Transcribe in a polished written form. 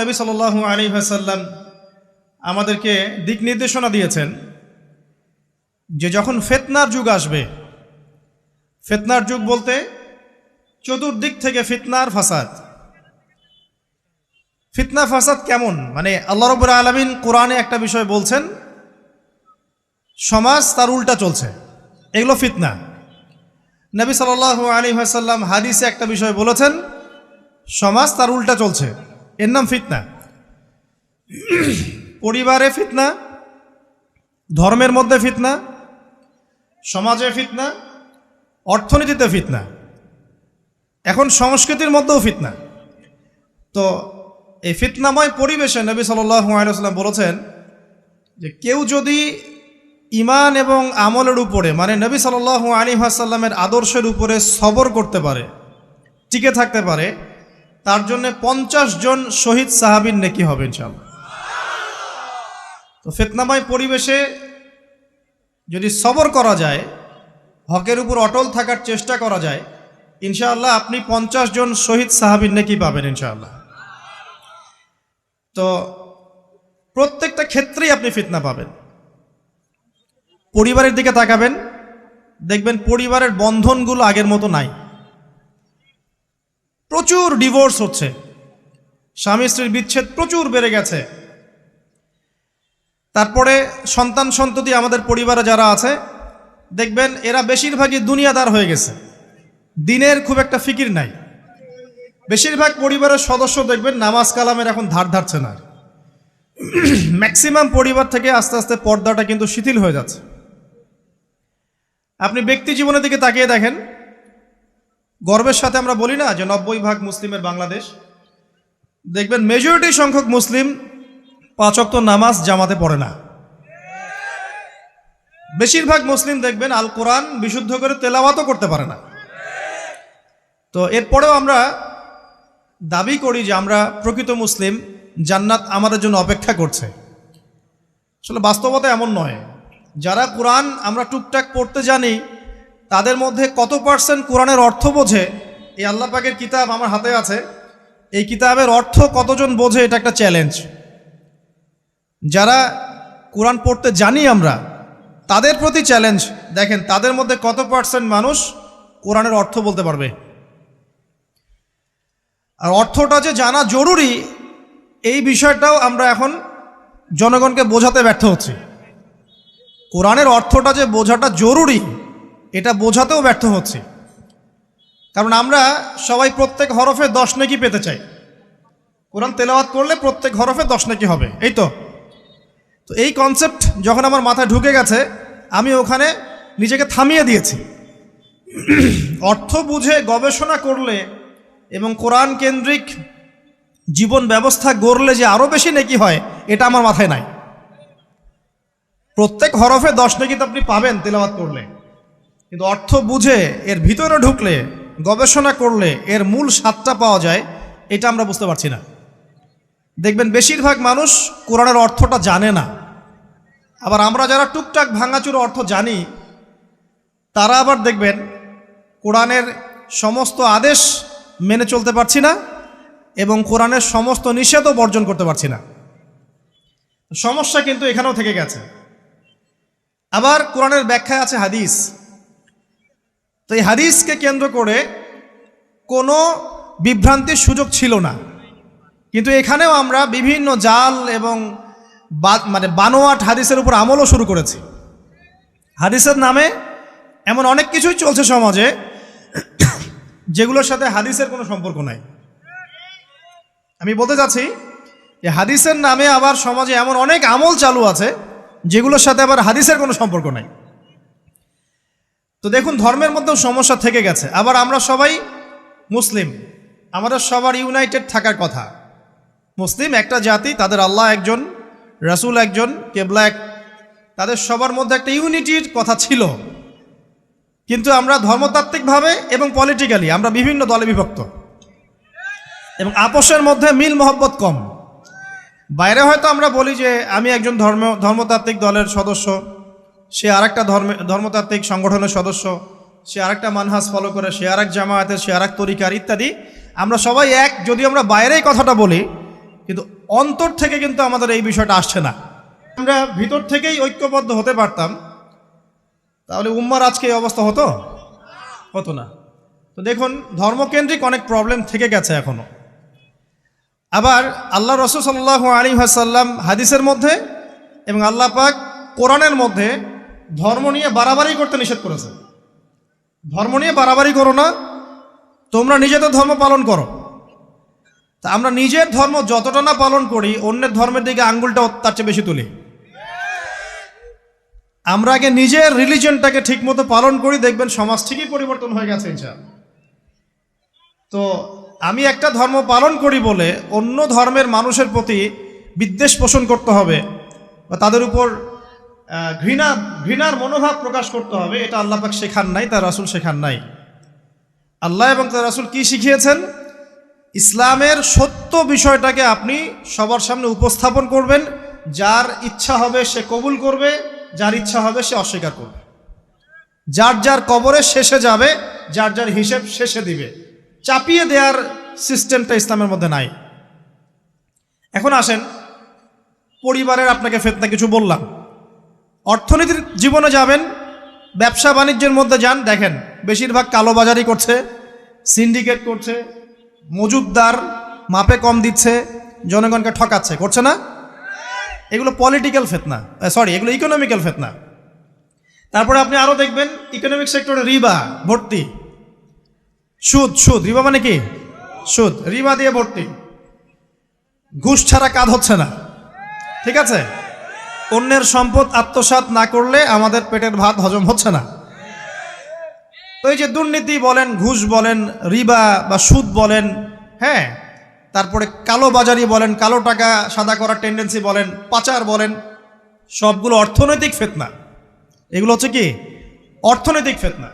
নবী সাল্লাল্লাহু আলাইহি ওয়াসাল্লাম আমাদেরকে দিক নির্দেশনা দিয়েছেন যে যখন ফিতনার যুগ আসবে, ফিতনার যুগ বলতে চতুর্দিক থেকে ফিতনার ফাসাদ। ফিতনা ফাসাদ কেমন, মানে আল্লাহ রাব্বুল আলামিন কোরআনে একটা বিষয় বলছেন, সমাজ তার উল্টা চলছে, এগুলো ফিতনা। নবী সাল্লাল্লাহু আলাইহি ওয়াসাল্লাম হাদিসে একটা বিষয় বলেছেন, সমাজ তার উল্টা চলছে, এর নাম ফিতনা। পরিবারে ফিতনা, ধর্মের মধ্যে ফিতনা, সমাজে ফিতনা, অর্থনীতিতে ফিতনা, এখন সংস্কৃতির মধ্যেও ফিতনা। তো এই ফিতনাময় পরিবেশে নবী সাল্লাল্লাহু আলাইহি ওয়াসাল্লাম বলেছেন যে কেউ যদি ঈমান এবং আমলের উপরে, মানে নবী সাল্লাল্লাহু আলাইহি ওয়াসাল্লামের আদর্শের উপরে সবর করতে পারে, টিকে থাকতে পারে, তার জন্য 50 জন শহীদ সাহাবীর নেকি হবে ইনশাআল্লাহ। তো ফিতনাময় পরিবেশে যদি সবর করা যায়, হকের উপর অটল থাকার চেষ্টা করা যায়, ইনশাআল্লাহ আপনি 50 জন শহীদ সাহাবীর নেকি পাবেন ইনশাআল্লাহ। তো প্রত্যেকটা ক্ষেত্রেই আপনি ফিতনা পাবেন। পরিবারের দিকে তাকাবেন, দেখবেন পরিবারের বন্ধনগুলো আগের মতো নাই, প্রচুর ডিভোর্স হচ্ছে, স্বামী স্ত্রীর বিচ্ছেদ প্রচুর বেড়ে গেছে। তারপরে সন্তান সন্ততি আমাদের পরিবারে যারা আছে, দেখবেন এরা বেশিরভাগই দুনিয়াদার হয়ে গেছে, দিনের খুব একটা ফিকির নাই। বেশিরভাগ পরিবারের সদস্য দেখবেন নামাজ কালামের এখন ধার ধারছে না। ম্যাক্সিমাম পরিবার থেকে আস্তে আস্তে পর্দাটা কিন্তু শিথিল হয়ে যাচ্ছে। আপনি ব্যক্তি জীবনের দিকে তাকিয়ে দেখেন, গর্বের সাথে আমরা বলি না যে 90% মুসলিমের বাংলাদেশ, দেখবেন মেজরিটি সংখ্যক মুসলিম 5 ওয়াক্ত নামাজ জামাতে পড়ে না। বেশিরভাগ মুসলিম দেখবেন আল কোরআন বিশুদ্ধ করে তেলাওয়াতও করতে পারে না। তো এরপরেও আমরা দাবি করি যে আমরা প্রকৃত মুসলিম, জান্নাত আমাদের জন্য অপেক্ষা করছে। আসলে বাস্তবতা এমন নয়। যারা কোরআন আমরা টুকটাক পড়তে জানি, তাদের মধ্যে কত % কোরআনের অর্থ বোঝে? এই আল্লাহ পাকের কিতাব আমার হাতে আছে, এই কিতাবের অর্থ কতজন বোঝে, এটা একটা চ্যালেঞ্জ। যারা কোরআন পড়তে জানি আমরা, তাদের প্রতি চ্যালেঞ্জ, দেখেন তাদের মধ্যে কত % মানুষ কোরআনের অর্থ বলতে পারবে। আর অর্থটা যে জানা জরুরি, এই বিষয়টাও আমরা এখন জনগণকে বোঝাতে ব্যর্থ হচ্ছি। কোরআনের অর্থটা যে বোঝাটা জরুরি, এটা বোঝাতেও ব্যর্থ হচ্ছি। কারণ আমরা সবাই প্রত্যেক হরফে 10 নেকি পেতে চাই। কোরআন তেলাওয়াত করলে প্রত্যেক হরফে 10 নেকি হবে, এই তো। তো এই কনসেপ্ট যখন আমার মাথায় ঢুকে গেছে, আমি ওখানে নিজেকে থামিয়ে দিয়েছি। অর্থ বুঝে গবেষণা করলে এবং কোরআন কেন্দ্রিক জীবন ব্যবস্থা গড়লে যে আরও বেশি নেকি হয়, এটা আমার মাথায় নাই। প্রত্যেক হরফে 10 নেকি তো আপনি পাবেন তেলাওয়াত করলে, কিন্তু অর্থ বুঝে এর ভিতরে ঢুকলে, গবেষণা করলে এর মূল স্বাদটা পাওয়া যায়, এটা আমরা বুঝতে পারছি না। দেখবেন বেশিরভাগ মানুষ কোরআনের অর্থটা জানে না। আবার আমরা যারা টুকটাক ভাঙাচুরো অর্থ জানি, তারা আবার দেখবেন কোরআনের সমস্ত আদেশ মেনে চলতে পারছি না এবং কোরআনের সমস্ত নিষেধও বর্জন করতে পারছি না। সমস্যা কিন্তু এখানেও থেকে গেছে। আবার কোরআনের ব্যাখ্যায় আছে হাদিস। তো এই হাদিসকে কেন্দ্র করে কোনো বিভ্রান্তির সুযোগ ছিল না, কিন্তু এখানেও আমরা বিভিন্ন জাল এবং বানোয়াট হাদিসের উপর আমলও শুরু করেছি। হাদিসের নামে এমন অনেক কিছুই চলছে সমাজে, যেগুলোর সাথে হাদিসের কোনো সম্পর্ক নাই। আমি বলতে চাচ্ছি যে হাদিসের নামে আবার সমাজে এমন অনেক আমল চালু আছে, যেগুলোর সাথে আবার হাদিসের কোনো সম্পর্ক নাই। তো দেখুন, ধর্মের মধ্যেও সমস্যা থেকে গেছে। আবার আমরা সবাই মুসলিম, আমাদের সবার ইউনাইটেড থাকার কথা। মুসলিম একটা জাতি, তাদের আল্লাহ একজন, রাসূল একজন, কেবলা এক, তাদের সবার মধ্যে একটা ইউনিটির কথা ছিল। কিন্তু আমরা ধর্মতাত্ত্বিকভাবে এবং পলিটিক্যালি আমরা বিভিন্ন দলে বিভক্ত এবং আপোষের মধ্যে মিল মহব্বত কম। বাইরে হয়তো আমরা বলি যে আমি একজন ধর্মতাত্ত্বিক দলের সদস্য, সে আরেকটা ধর্মতাত্ত্বিক সংগঠনের সদস্য, সে আরেকটা মানহাজ ফলো করে, সে আরেক জামায়াতের, সে আরেক তরিকার ইত্যাদি। আমরা সবাই এক, যদি আমরা বাইরে এই কথাটা বলি, কিন্তু অন্তর থেকে কিন্তু আমাদের এই বিষয়টা আসছে না। আমরা ভিতর থেকেই ঐক্যবদ্ধ হতে পারতাম, তাহলে উম্মার আজকে এই অবস্থা হতো না। তো দেখুন, ধর্মকেন্দ্রিক অনেক প্রবলেম থেকে গেছে এখনো। আবার আল্লাহ রাসূল সাল্লাল্লাহু আলাইহি ওয়াসাল্লাম হাদিসের মধ্যে এবং আল্লাহ পাক কোরআনের মধ্যে ধর্ম নিয়ে বাড়াবাড়ি করতে নিষেধ করেছে। ধর্ম নিয়ে বাড়াবাড়ি করো না, তোমরা নিজেদের ধর্ম পালন করো। তা আমরা নিজের ধর্ম যতটা না পালন করি, অন্যের ধর্মের দিকে আঙ্গুলটা তার চেয়ে বেশি তুলি। আমরা আগে নিজের রিলিজনটাকে ঠিকমতো পালন করি, দেখবেন সমাজ ঠিকই পরিবর্তন হয়ে গেছে ইনশাআল্লাহ। তো আমি একটা ধর্ম পালন করি বলে অন্য ধর্মের মানুষের প্রতি বিদ্বেষ পোষণ করতে হবে বা তাদের উপর ঘৃণার মনোভাব প্রকাশ করতে হবে, এটা আল্লাহ পাক শেখান নাই, তার রাসূল শেখান নাই। আল্লাহ এবং তার রাসূল কি শিখিয়েছেন? ইসলামের সত্য বিষয়টাকে আপনি সবার সামনে উপস্থাপন করবেন। যার ইচ্ছা হবে সে কবুল করবে, যার ইচ্ছা হবে সে অস্বীকার করবে। যার যার কবরে শেষে যাবে, যার যার হিসেব শেষে দিবে। চাপিয়ে দেওয়ার সিস্টেমটা ইসলামের মধ্যে নাই। এখন আসেন, পরিবারের আপনাকে ফিতনা কিছু বললাম। অর্থনীতির জীবনে যাবেন, ব্যবসা বাণিজ্যের মধ্যে যান, দেখেন বেশিরভাগ কালোবাজারি করছে, সিন্ডিকেট করছে, মজুদদার মাপে কম দিচ্ছে, জনগণকে ঠকাচ্ছে, করছে না? এগুলো পলিটিক্যাল ফিতনা, এগুলো ইকোনমিক্যাল ফিতনা। তারপরে আপনি আরও দেখবেন ইকোনমিক সেক্টরে রিবা ভর্তি, সুদ। রিবা মানে কি? সুদ, রিবা দিয়ে ভর্তি। ঘুষ ছাড়া কাজ হচ্ছে না, ঠিক আছে? অন্যের সম্পদ আত্মসাৎ না করলে আমাদের পেটের ভাত হজম হচ্ছে না। তো এই যে দুর্নীতি বলেন, ঘুষ বলেন, রিবা বা সুদ বলেন, হ্যাঁ, তারপরে কালোবাজারি বলেন, কালো টাকা সাদা করার টেন্ডেন্সি বলেন, পাচার বলেন, সবগুলো অর্থনৈতিক ফিতনা। এগুলো হচ্ছে কি? অর্থনৈতিক ফিতনা।